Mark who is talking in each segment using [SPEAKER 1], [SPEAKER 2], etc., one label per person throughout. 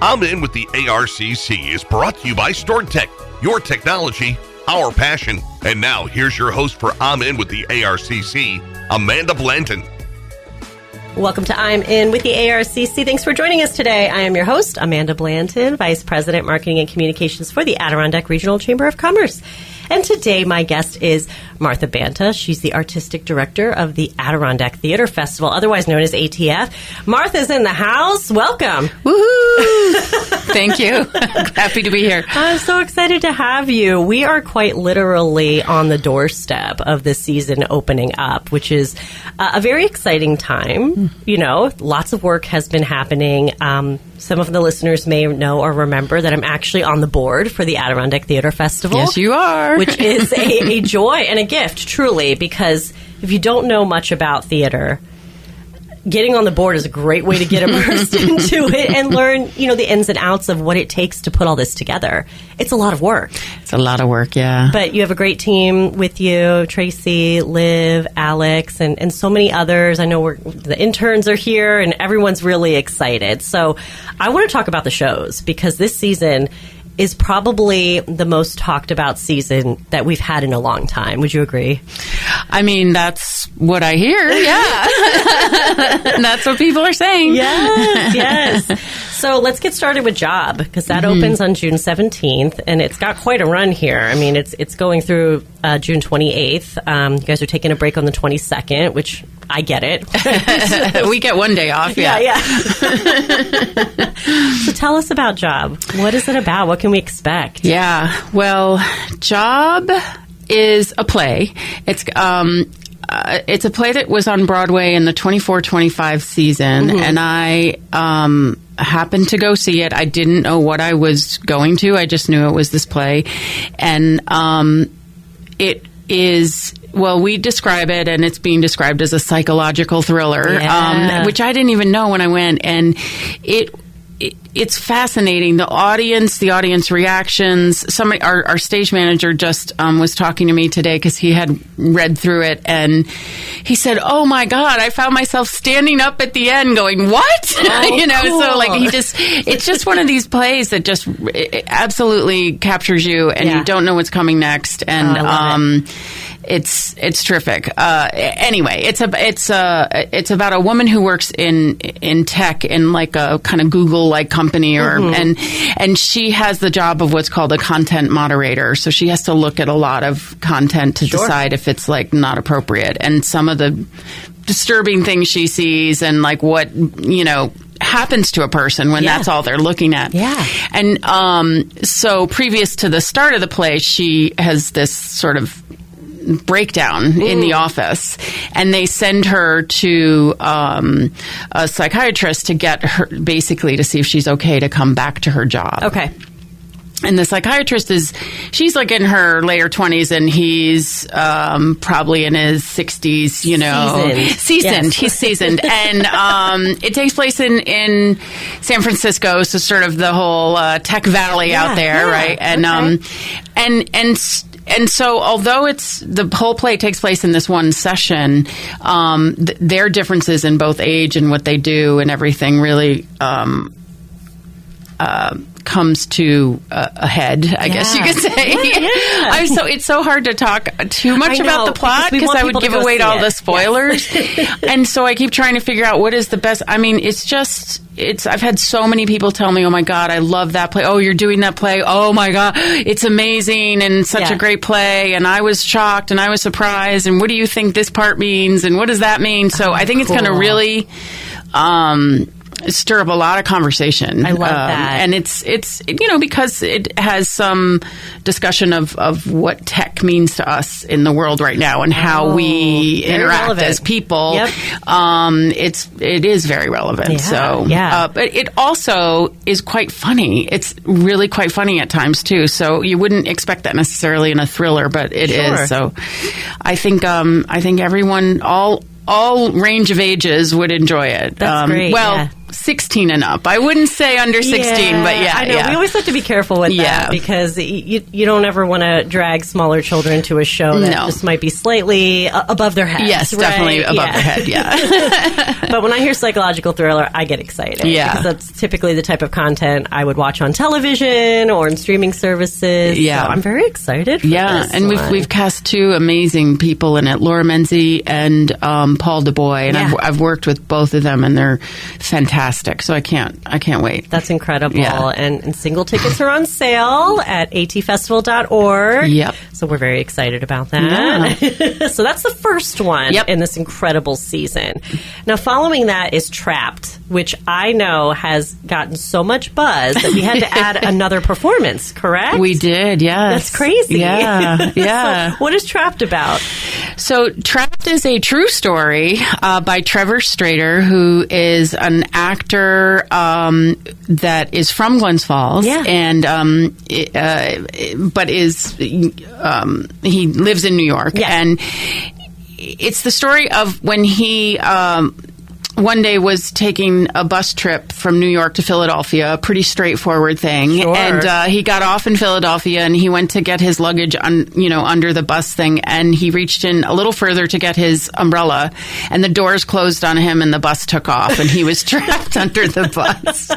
[SPEAKER 1] I'm In with the ARCC is brought to you by StoredTech, your technology, our passion. And now, here's your host for I'm In with the ARCC, Amanda Blanton.
[SPEAKER 2] Welcome to I'm In with the ARCC. Thanks for joining us today. I am your host, Amanda Blanton, Vice President, Marketing and Communications for the Adirondack Regional Chamber of Commerce. And today my guest is Martha Banta. She's the Artistic Director of the Adirondack Theatre Festival, otherwise known as ATF. Martha's in the house. Welcome.
[SPEAKER 3] Woohoo! Thank you. Happy to be here.
[SPEAKER 2] I'm so excited to have you. We are quite literally on the doorstep of the season opening up, which is a very exciting time. You know, lots of work has been happening. Some of the listeners may know or remember that I'm actually on the board for the Adirondack Theatre Festival.
[SPEAKER 3] Yes, you are.
[SPEAKER 2] Which is a joy and a gift, truly, because if you don't know much about theater, getting on the board is a great way to get immersed into it and learn, you know, the ins and outs of what it takes to put all this together. It's a lot of work.
[SPEAKER 3] It's a lot of work, yeah.
[SPEAKER 2] But you have a great team with you, Tracy, Liv, Alex, and so many others. I know the interns are here, and everyone's really excited. So I want to talk about the shows, because this season is probably the most talked about season that we've had in a long time. Would you agree?
[SPEAKER 3] I mean, that's what I hear, yeah. That's what people are saying.
[SPEAKER 2] Yes. So let's get started with Job, because that opens on June 17th, and it's got quite a run here. I mean, it's going through June 28th. You guys are taking a break on the 22nd, which I get it.
[SPEAKER 3] We get one day off, yeah.
[SPEAKER 2] So tell us about Job. What is it about? What can we expect?
[SPEAKER 3] Yeah, well, Job is a play. It's a play that was on Broadway in the 24-25 season, and I happened to go see it. I didn't know what I was going to. I just knew it was this play. And it is... Well, we describe it, and it's being described as a psychological thriller, which I didn't even know when I went. And it's fascinating. The audience reactions. Our stage manager just was talking to me today because he had read through it, and he said, "Oh my God, I found myself standing up at the end, going, what?"
[SPEAKER 2] Cool.
[SPEAKER 3] So like it's just one of these plays that just absolutely captures you, and you don't know what's coming next, and It's terrific. Anyway, it's about a woman who works in tech in like a kind of Google-like company, and she has the job of what's called a content moderator. So she has to look at a lot of content to decide if it's like not appropriate, and some of the disturbing things she sees, and like what happens to a person when that's all they're looking at.
[SPEAKER 2] Yeah.
[SPEAKER 3] And so previous to the start of the play, she has this sort of breakdown in the office, and they send her to a psychiatrist to get her, basically to see if she's okay to come back to her job.
[SPEAKER 2] Okay.
[SPEAKER 3] And the psychiatrist she's like in her later 20s, and he's probably in his 60s, seasoned.
[SPEAKER 2] Yes.
[SPEAKER 3] He's seasoned. And it takes place in San Francisco, so sort of the whole tech valley out there, right? And and so, although the whole play takes place in this one session, their differences in both age and what they do and everything really comes to a head, I guess you could say. It's so hard to talk too much about the plot because I would give away all the spoilers. And so I keep trying to figure out what is the best. I mean, I've had so many people tell me, "Oh my God, I love that play. Oh, you're doing that play. Oh my God, it's amazing and such a great play. And I was shocked and I was surprised. And what do you think this part means? And what does that mean?" So I think it's going to really stir up a lot of conversation.
[SPEAKER 2] I love that.
[SPEAKER 3] And it's because it has some discussion of what tech means to us in the world right now and how we interact as people.
[SPEAKER 2] Yep.
[SPEAKER 3] It is very relevant. But it also is quite funny. It's really quite funny at times too. So you wouldn't expect that necessarily in a thriller, but it is. So I think everyone, all range of ages would enjoy it.
[SPEAKER 2] That's great.
[SPEAKER 3] Well, 16 and up. I wouldn't say under 16, but yeah.
[SPEAKER 2] I know.
[SPEAKER 3] Yeah.
[SPEAKER 2] We always have to be careful with that because you don't ever want to drag smaller children to a show that just might be slightly above their head.
[SPEAKER 3] Yes,
[SPEAKER 2] right?
[SPEAKER 3] definitely above their head, yeah.
[SPEAKER 2] But when I hear psychological thriller, I get excited.
[SPEAKER 3] Yeah.
[SPEAKER 2] Because that's typically the type of content I would watch on television or in streaming services.
[SPEAKER 3] Yeah.
[SPEAKER 2] So I'm very excited for this
[SPEAKER 3] and
[SPEAKER 2] one.
[SPEAKER 3] we've cast two amazing people in it, Laura Menzie and Paul DuBois, and I've worked with both of them, and they're fantastic. So I can't wait.
[SPEAKER 2] That's incredible.
[SPEAKER 3] Yeah.
[SPEAKER 2] And single tickets are on sale at atfestival.org.
[SPEAKER 3] Yep.
[SPEAKER 2] So we're very excited about that.
[SPEAKER 3] Yeah.
[SPEAKER 2] So that's the first one in this incredible season. Now, following that is Trapped, which I know has gotten so much buzz that we had to add another performance, correct?
[SPEAKER 3] We did, yes.
[SPEAKER 2] That's crazy.
[SPEAKER 3] Yeah, yeah.
[SPEAKER 2] So what is Trapped about?
[SPEAKER 3] So Trapped is a true story by Trevor Strader, who is an actor that is from Glens Falls, and but he lives in New York, and it's the story of when he one day was taking a bus trip from New York to Philadelphia, a pretty straightforward thing.
[SPEAKER 2] Sure.
[SPEAKER 3] And he got off in Philadelphia and he went to get his luggage under the bus thing, and he reached in a little further to get his umbrella, and the doors closed on him and the bus took off and he was trapped under the bus.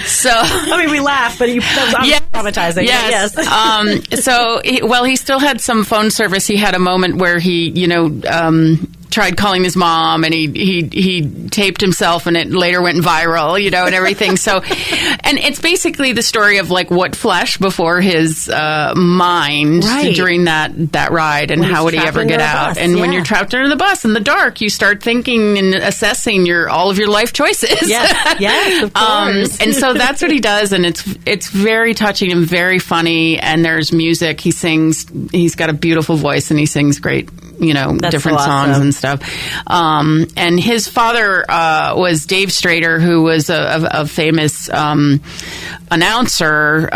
[SPEAKER 3] So
[SPEAKER 2] I mean, we laugh, but that was traumatizing.
[SPEAKER 3] Yes. So he still had some phone service. He had a moment where he, tried calling his mom, and he taped himself, and it later went viral, and everything. So, and it's basically the story of like what flashed before his mind during that ride, and how would he ever get out? And when you're trapped under the bus in the dark, you start thinking and assessing all of your life choices.
[SPEAKER 2] Yes, of course.
[SPEAKER 3] And so that's what he does, and it's very touching and very funny. And there's music. He sings. He's got a beautiful voice, and he sings great, different songs and stuff. And his father was Dave Strader, who was a famous announcer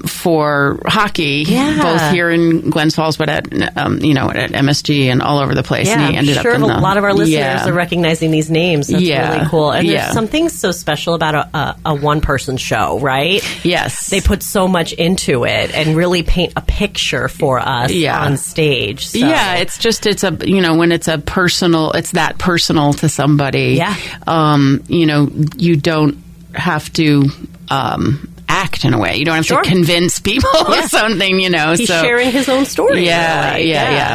[SPEAKER 3] for hockey, both here in Glens Falls, but at MSG and all over the place.
[SPEAKER 2] Yeah,
[SPEAKER 3] and he ended
[SPEAKER 2] I'm sure
[SPEAKER 3] up in
[SPEAKER 2] a lot of our listeners are recognizing these names. That's really cool. And there's something so special about a one-person show, right?
[SPEAKER 3] Yes.
[SPEAKER 2] They put so much into it and really paint a picture for us on stage. So.
[SPEAKER 3] Yeah, it's when it's that personal to somebody. You don't have to act in a way. You don't have to convince people or something,
[SPEAKER 2] He's sharing his own story.
[SPEAKER 3] Yeah.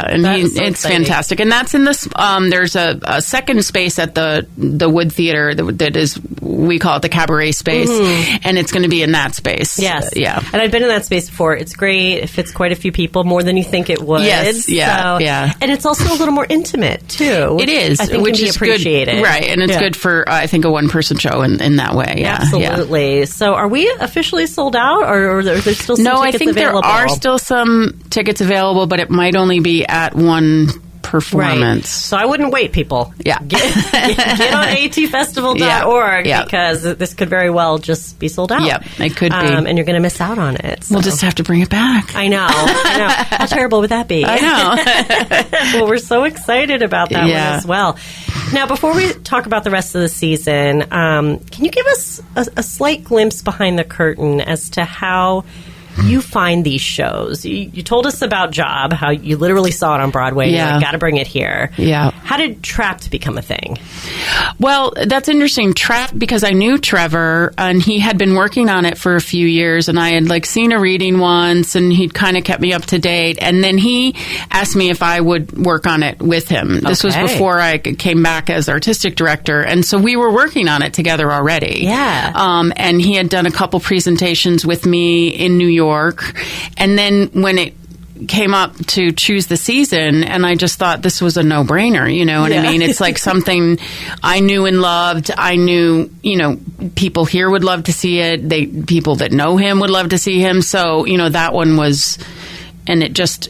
[SPEAKER 3] And it's fantastic. And that's in this, there's a second space at the Wood Theater that is, we call it the cabaret space. And it's going to be in that space.
[SPEAKER 2] Yes.
[SPEAKER 3] Yeah.
[SPEAKER 2] And I've been in that space before. It's great. It fits quite a few people, more than you think it would.
[SPEAKER 3] Yes. Yeah.
[SPEAKER 2] And it's also a little more intimate, too.
[SPEAKER 3] It is.
[SPEAKER 2] I think
[SPEAKER 3] which
[SPEAKER 2] can be
[SPEAKER 3] is
[SPEAKER 2] appreciated.
[SPEAKER 3] Good. Right. And it's good for, I think, a one-person show in that way. Yeah.
[SPEAKER 2] Absolutely. Yeah. So are we officially sold out, or are there still some tickets available? No, I think
[SPEAKER 3] there are still some tickets available, but it might only be at one performance.
[SPEAKER 2] Right. So I wouldn't wait, people.
[SPEAKER 3] Yeah.
[SPEAKER 2] Get on atfestival.org because this could very well just be sold out.
[SPEAKER 3] Yep, it could be.
[SPEAKER 2] And you're going to miss out on it. So.
[SPEAKER 3] We'll just have to bring it back.
[SPEAKER 2] I know. How terrible would that be?
[SPEAKER 3] I know.
[SPEAKER 2] Well, we're so excited about that one as well. Now, before we talk about the rest of the season, can you give us a slight glimpse behind the curtain as to how you find these shows? You told us about Job, how you literally saw it on Broadway. Yeah. You're like, got to bring it here.
[SPEAKER 3] Yeah.
[SPEAKER 2] How did Trapped become a thing?
[SPEAKER 3] Well, that's interesting. Trapped, because I knew Trevor, and he had been working on it for a few years, and I had seen a reading once, and he'd kind of kept me up to date. And then he asked me if I would work on it with him. This was before I came back as artistic director, and so we were working on it together already.
[SPEAKER 2] Yeah.
[SPEAKER 3] And he had done a couple presentations with me in New York, and then when it came up to choose the season, and I just thought this was a no-brainer, you know what I mean? It's like something I knew and loved. I knew, people here would love to see it. People that know him would love to see him. So, that one was, and it just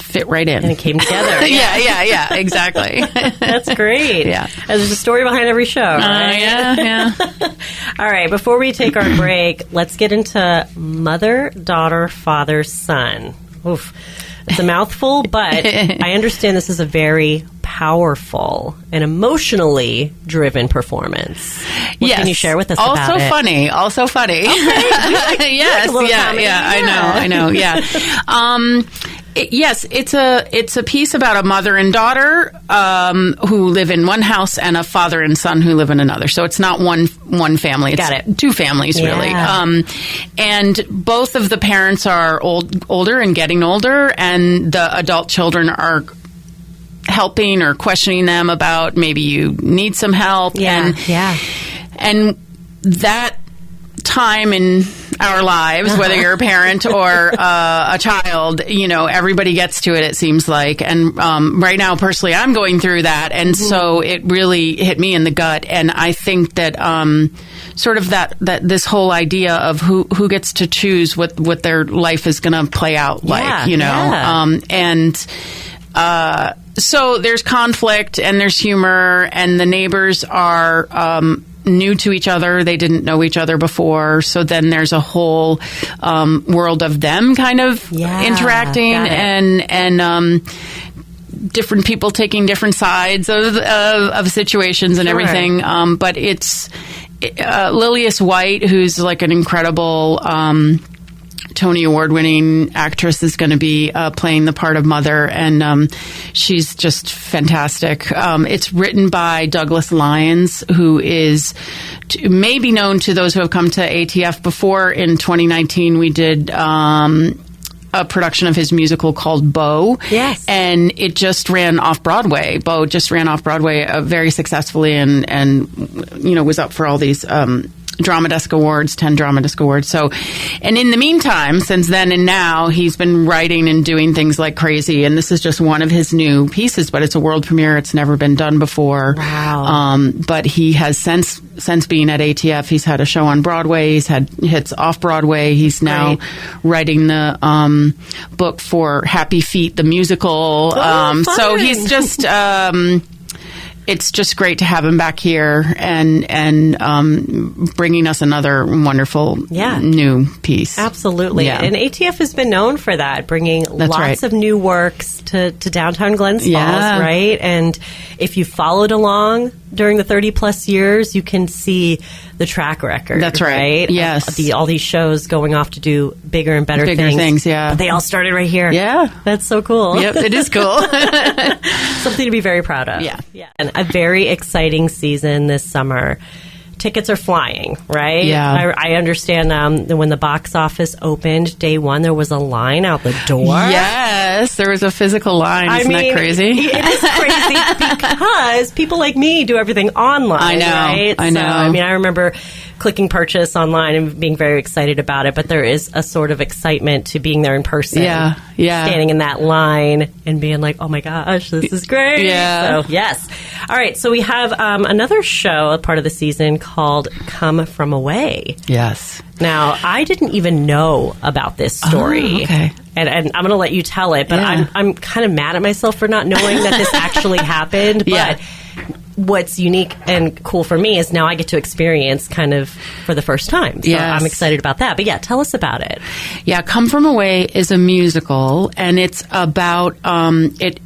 [SPEAKER 3] fit right in.
[SPEAKER 2] And it came together.
[SPEAKER 3] Yeah, exactly.
[SPEAKER 2] That's great.
[SPEAKER 3] Yeah.
[SPEAKER 2] There's a story behind every show, right?
[SPEAKER 3] Yeah.
[SPEAKER 2] All right, before we take our break, let's get into Mother, Daughter, Father, Son. Oof. It's a mouthful, but I understand this is a very powerful and emotionally driven performance. What can you share with us about it?
[SPEAKER 3] Also funny. Okay. Yes. I know. Yeah. Yes, it's a piece about a mother and daughter who live in one house and a father and son who live in another. So it's not one family. It's two families, really. And both of the parents are older and getting older, and the adult children are helping or questioning them about maybe you need some help. And that time in our lives, whether you're a parent or a child, everybody gets to it, it seems like. And right now, personally, I'm going through that. And so it really hit me in the gut. And I think that sort of that this whole idea of who gets to choose what their life is going to play out like, so there's conflict and there's humor, and the neighbors are new to each other. They didn't know each other before. So then there's a whole world of them kind of interacting and different people taking different sides of situations and everything. But it's Lillias White, who's like an incredible Tony Award-winning actress, is going to be playing the part of Mother, and she's just fantastic. It's written by Douglas Lyons, who is maybe known to those who have come to ATF before. In 2019, we did a production of his musical called Beau. Yes. And it just ran off Broadway. Beau just ran off Broadway very successfully and was up for all these Drama Desk Awards, 10 Drama Desk Awards. So, and in the meantime, since then and now, he's been writing and doing things like crazy. And this is just one of his new pieces, but it's a world premiere. It's never been done before. Wow. But he has since being at ATF, he's had a show on Broadway. He's had hits off Broadway. He's now writing the book for Happy Feet, the musical. So he's just... it's just great to have him back here and bringing us another wonderful new piece. Absolutely. Yeah. And ATF has been known for that, bringing lots of new works to downtown Glens Falls, right? And if you followed along during the 30-plus years, you can see the track record. That's right. Yes. All these shows going off to do bigger and better things. But they all started right here. Yeah. That's so cool. Yep, it is cool. Something to be very proud of. Yeah. And a very exciting season this summer. Tickets are flying, right? Yeah. I understand that when the box office opened day one, there was a line out the door. Yes, there was a physical line. Isn't that crazy? It is crazy because people like me do everything online. I know. Right? I know. So, I remember clicking purchase online and being very excited about it, but there is a sort of excitement to being there in person. Yeah. Standing in that line and being like, oh my gosh, this is great. Yeah. So, yes. All right. So we have another show, a part of the season, called Come From Away. Yes. Now, I didn't even know about this story. Oh, okay. And I'm going to let you tell it, but I'm kind of mad at myself for not knowing that this actually happened. But what's unique and cool for me is now I get to experience kind of for the first time. So I'm excited about that. But tell us about it. Yeah, Come From Away is a musical, and it's about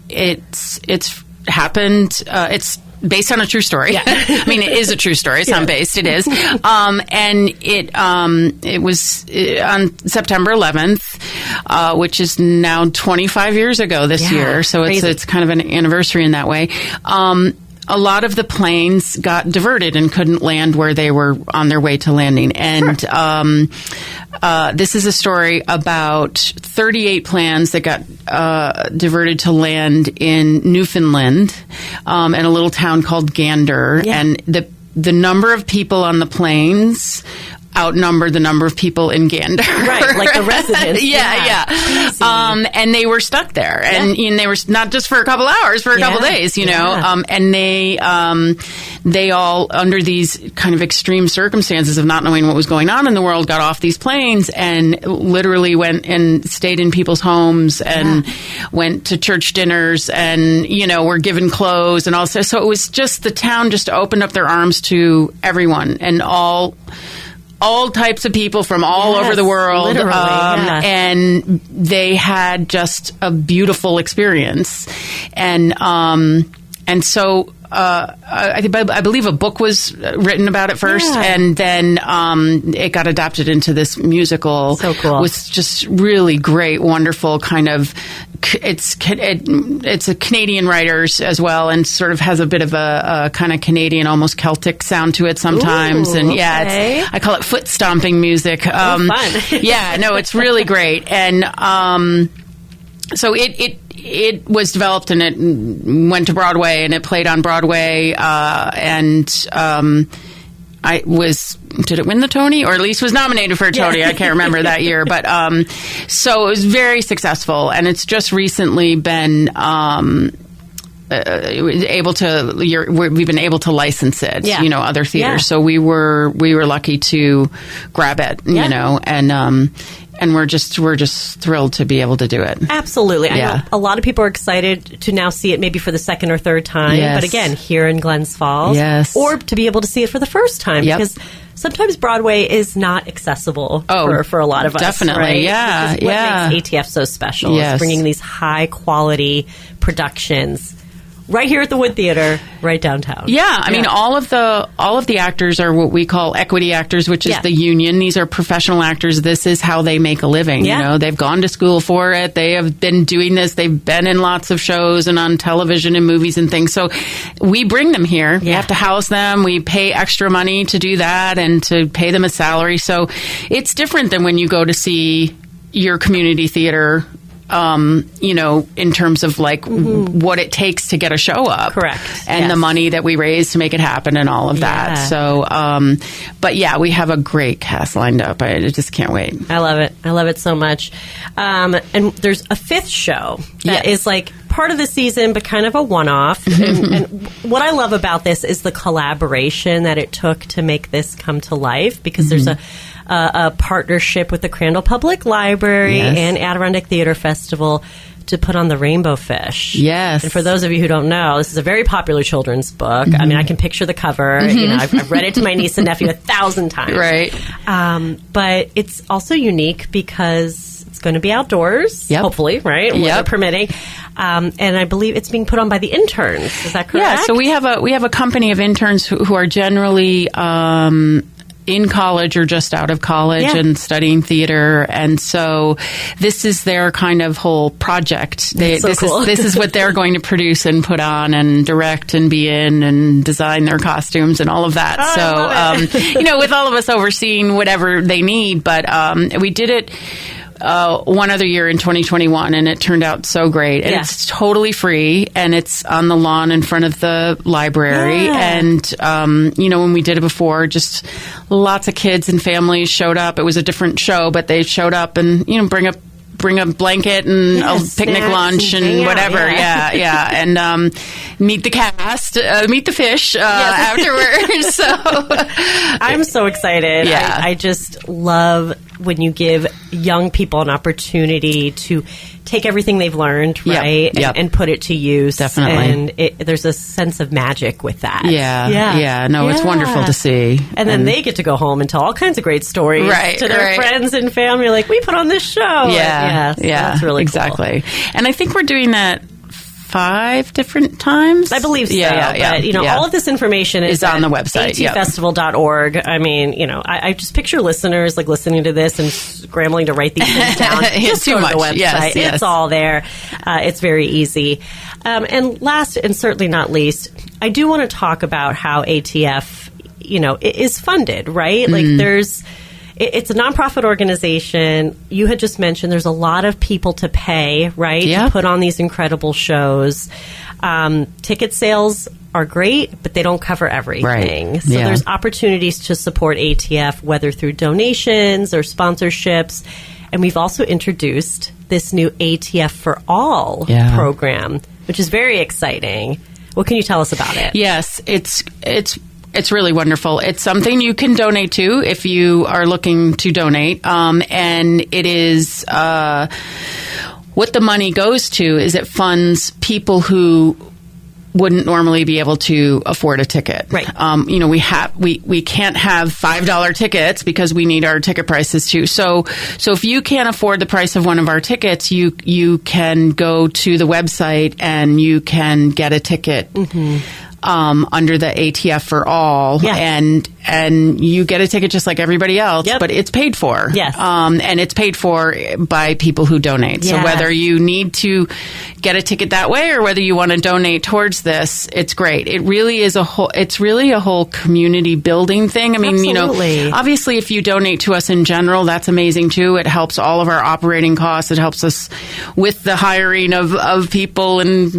[SPEAKER 3] it's happened. It's based on a true story. Yeah. It is a true story. It's not based. It is. And it was on September 11th, which is now 25 years ago this year. So it's kind of an anniversary in that way. A lot of the planes got diverted and couldn't land where they were on their way to landing. And this is a story about 38 planes that got diverted to land in Newfoundland in a little town called Gander. Yeah. And the number of people on the planes outnumber the number of people in Gander. Right, like the residents. And they were stuck there. And they were not just for a couple hours, for a couple days, you know. And they all, under these kind of extreme circumstances of not knowing what was going on in the world, got off these planes and literally went and stayed in people's homes and went to church dinners and, were given clothes and all. So it was just, the town just opened up their arms to everyone, and all all types of people from all over the world.
[SPEAKER 2] Literally,
[SPEAKER 3] and they had just a beautiful experience. And so, I believe a book was written about it first, and then it got adapted into this musical.
[SPEAKER 2] So cool.
[SPEAKER 3] With just really great, wonderful kind of. It's a Canadian writers as well, and sort of has a bit of a kind of Canadian, almost Celtic sound to it sometimes.
[SPEAKER 2] Ooh,
[SPEAKER 3] and
[SPEAKER 2] okay.
[SPEAKER 3] I call it foot stomping music.
[SPEAKER 2] Fun.
[SPEAKER 3] It's really great. And so it was developed and it went to Broadway and it played on Broadway. Did it win the Tony, or at least was nominated for a Tony? I can't remember that year, but so it was very successful, and it's just recently been we've been able to license it, other theaters.
[SPEAKER 2] Yeah.
[SPEAKER 3] So we were lucky to grab it, and we're just thrilled to be able to do it.
[SPEAKER 2] Absolutely. I know a lot of people are excited to now see it maybe for the second or third time.
[SPEAKER 3] Yes.
[SPEAKER 2] But again, here in Glens Falls.
[SPEAKER 3] Yes.
[SPEAKER 2] Or to be able to see it for the first time.
[SPEAKER 3] Yep.
[SPEAKER 2] Because sometimes Broadway is not accessible for a lot of us.
[SPEAKER 3] Definitely.
[SPEAKER 2] Right?
[SPEAKER 3] Yeah.
[SPEAKER 2] Which is what makes ATF so special.
[SPEAKER 3] Yes.
[SPEAKER 2] Is bringing these high quality productions right here at the Wood Theater, right downtown.
[SPEAKER 3] Yeah, I mean, all of the actors are what we call equity actors, which is the union. These are professional actors. This is how they make a living.
[SPEAKER 2] Yeah.
[SPEAKER 3] You know, they've gone to school for it. They have been doing this. They've been in lots of shows and on television and movies and things. So we bring them here. We have to house them. We pay extra money to do that and to pay them a salary. So it's different than when you go to see your community theater. In terms of what it takes to get a show up.
[SPEAKER 2] Correct.
[SPEAKER 3] And the money that we raise to make it happen and all of that. So, but we have a great cast lined up. I just can't wait.
[SPEAKER 2] I love it. I love it so much. And there's a fifth show that is part of the season, but kind of a one-off. and what I love about this is the collaboration that it took to make this come to life, because there's a partnership with the Crandall Public Library and Adirondack Theatre Festival to put on the Rainbow Fish.
[SPEAKER 3] Yes.
[SPEAKER 2] And for those of you who don't know, this is a very popular children's book. I mean, I can picture the cover. I've read it to my niece and nephew 1,000 times.
[SPEAKER 3] Right.
[SPEAKER 2] But it's also unique because it's going to be outdoors, hopefully, right? Weather permitting. And I believe it's being put on by the interns. Is that correct?
[SPEAKER 3] Yeah. So we have a company of interns who are generally in college or just out of college and studying theater, and so this is their kind of whole project. This is what they're going to produce and put on and direct and be in and design their costumes and all of that. With all of us overseeing whatever they need, but we did it one other year in 2021, and it turned out so great. And it's totally free, and it's on the lawn in front of the library. And, when we did it before, just lots of kids and families showed up. It was a different show, but they showed up and, bring a blanket and a picnic lunch and whatever. And meet the cast, meet the fish afterwards. So
[SPEAKER 2] I'm so excited.
[SPEAKER 3] Yeah.
[SPEAKER 2] I just love when you give young people an opportunity to take everything they've learned, right, and put it to use.
[SPEAKER 3] Definitely.
[SPEAKER 2] And there's a sense of magic with that.
[SPEAKER 3] It's wonderful to see.
[SPEAKER 2] And then they get to go home and tell all kinds of great stories to their friends and family. Like, we put on this show. That's really
[SPEAKER 3] exactly. Cool. And I think we're doing that 5 different times.
[SPEAKER 2] I believe so. But, all of this information is
[SPEAKER 3] on the website.
[SPEAKER 2] atfestival.org. I mean, I just picture listeners listening to this and scrambling to write these things down. Just go to the website.
[SPEAKER 3] Yes.
[SPEAKER 2] It's all there. It's very easy. And last and certainly not least, I do want to talk about how ATF, is funded, right? It's a nonprofit organization. You had just mentioned there's a lot of people to pay, right, to put on these incredible shows. Ticket sales are great, but they don't cover everything.
[SPEAKER 3] Right.
[SPEAKER 2] So there's opportunities to support ATF, whether through donations or sponsorships. And we've also introduced this new ATF for All program, which is very exciting. What can you tell us about it?
[SPEAKER 3] Yes, it's really wonderful. It's something you can donate to if you are looking to donate. And it is what the money goes to is it funds people who wouldn't normally be able to afford a ticket.
[SPEAKER 2] Right.
[SPEAKER 3] We can't have $5 tickets because we need our ticket prices too. So if you can't afford the price of one of our tickets, you can go to the website and you can get a ticket. Under the ATF for all, and you get a ticket just like everybody else, but it's paid for.
[SPEAKER 2] Yes.
[SPEAKER 3] And it's paid for by people who donate. So whether you need to get a ticket that way or whether you want to donate towards this, it's great. It really is it's really a whole community building thing. I mean,
[SPEAKER 2] Absolutely.
[SPEAKER 3] Obviously if you donate to us in general, that's amazing too. It helps all of our operating costs. It helps us with the hiring of people and,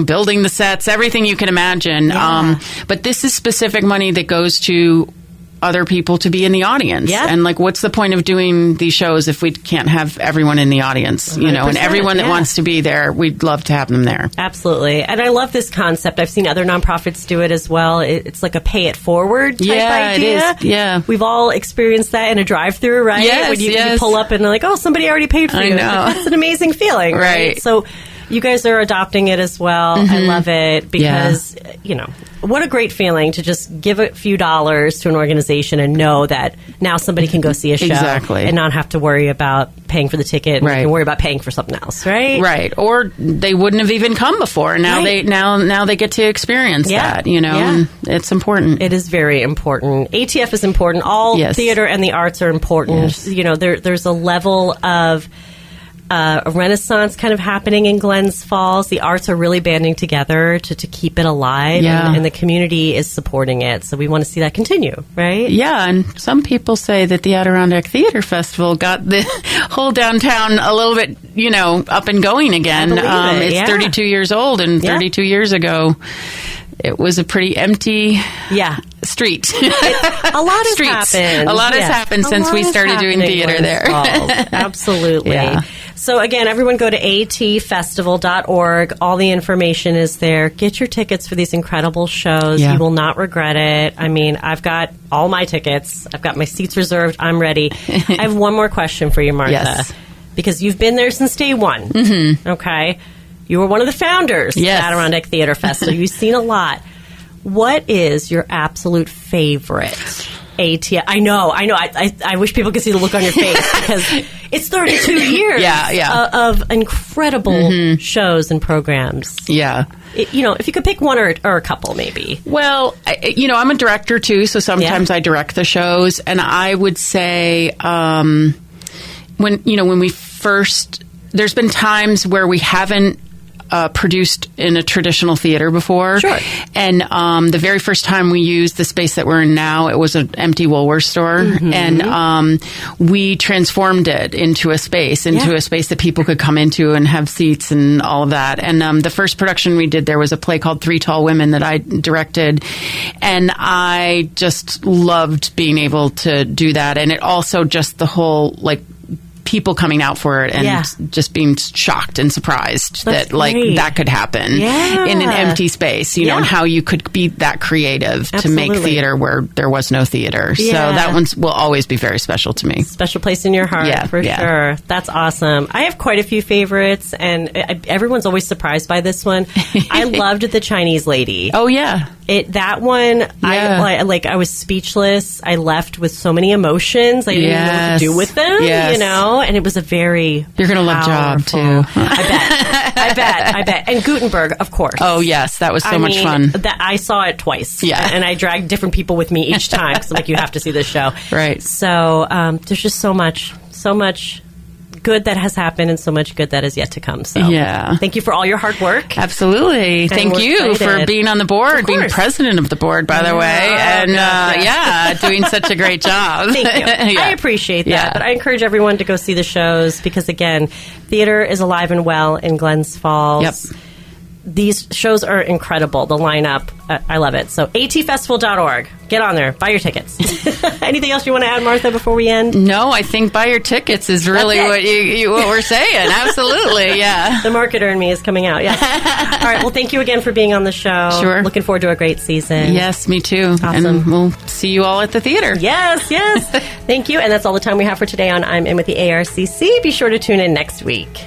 [SPEAKER 3] building the sets, everything you can imagine.
[SPEAKER 2] Yeah.
[SPEAKER 3] But this is specific money that goes to other people to be in the audience. Yeah. And what's the point of doing these shows if we can't have everyone in the audience, and everyone that wants to be there, we'd love to have them there.
[SPEAKER 2] Absolutely. And I love this concept. I've seen other nonprofits do it as well. It's like a pay it forward type idea.
[SPEAKER 3] It is. Yeah.
[SPEAKER 2] We've all experienced that in a drive-through, right?
[SPEAKER 3] Yes,
[SPEAKER 2] when you pull up and like, oh, somebody already paid for you.
[SPEAKER 3] I know.
[SPEAKER 2] It's an amazing feeling, right? So you guys are adopting it as well. I love it because, what a great feeling to just give a few dollars to an organization and know that now somebody can go see a show and not have to worry about paying for the ticket and they can worry about paying for something else, right?
[SPEAKER 3] Right. Or they wouldn't have even come before. Now they get to experience that, and it's important.
[SPEAKER 2] It is very important. ATF is important. All theater and the arts are important. Yes. There's a level of a renaissance kind of happening in Glens Falls. The arts are really banding together to keep it alive, and the community is supporting it. So we want to see that continue, right?
[SPEAKER 3] Yeah, and some people say that the Adirondack Theatre Festival got the whole downtown a little bit, up and going again. It's 32 years old, and 32 years ago, it was a pretty empty street.
[SPEAKER 2] A lot has happened.
[SPEAKER 3] A lot has happened since we started doing theater there.
[SPEAKER 2] Absolutely. Yeah. So again, everyone go to atfestival.org. All the information is there. Get your tickets for these incredible shows. You will not regret it. I mean, I've got all my tickets. I've got my seats reserved. I'm ready. I have one more question for you, Martha.
[SPEAKER 3] Yes.
[SPEAKER 2] Because you've been there since day one. Okay? You were one of the founders of the Adirondack Theatre Festival. You've seen a lot. What is your absolute favorite ATF? I know. I wish people could see the look on your face because it's 32 years of incredible shows and programs.
[SPEAKER 3] Yeah.
[SPEAKER 2] If you could pick one or a couple, maybe.
[SPEAKER 3] Well, I'm a director too, so sometimes I direct the shows, and I would say when we first, there's been times where we haven't produced in a traditional theater before. Sure. And the very first time we used the space that we're in now, it was an empty Woolworth store. And we transformed it into a space that people could come into and have seats and all of that. And the first production we did there was a play called Three Tall Women that I directed. And I just loved being able to do that. And it also just the whole, people coming out for it and just being shocked and surprised that that could happen in an empty space, and how you could be that creative to make theater where there was no theater. So that one will always be very special to me.
[SPEAKER 2] Special place in your heart, for sure. That's awesome. I have quite a few favorites, and everyone's always surprised by this one. I loved The Chinese Lady.
[SPEAKER 3] Oh, yeah.
[SPEAKER 2] That one, I was speechless. I left with so many emotions. I didn't know what to do with them, and it was a very
[SPEAKER 3] You're going to love Job, too.
[SPEAKER 2] I bet. And Gutenberg, of course.
[SPEAKER 3] Oh, yes. That was so much fun.
[SPEAKER 2] I saw it twice.
[SPEAKER 3] Yeah.
[SPEAKER 2] And I dragged different people with me each time because I'm like, you have to see this show.
[SPEAKER 3] Right.
[SPEAKER 2] So there's just so much good that has happened and so much good that is yet to come. So thank you for all your hard work.
[SPEAKER 3] Absolutely.
[SPEAKER 2] And
[SPEAKER 3] thank you for being on the board, being president of the board, by the way. And doing such a great job.
[SPEAKER 2] Thank you. I appreciate that. But I encourage everyone to go see the shows because, again, theater is alive and well in Glens Falls.
[SPEAKER 3] Yep.
[SPEAKER 2] These shows are incredible. The lineup, I love it. So atfestival.org. Get on there. Buy your tickets. Anything else you want to add, Martha, before we end?
[SPEAKER 3] No, I think buy your tickets is really what we're saying. Absolutely, yeah.
[SPEAKER 2] The marketer in me is coming out, yes. All right, well, thank you again for being on the show.
[SPEAKER 3] Sure.
[SPEAKER 2] Looking forward to a great season.
[SPEAKER 3] Yes, me too.
[SPEAKER 2] Awesome.
[SPEAKER 3] And we'll see you all at the theater.
[SPEAKER 2] Yes. Thank you. And that's all the time we have for today on I'm In with the ARCC. Be sure to tune in next week.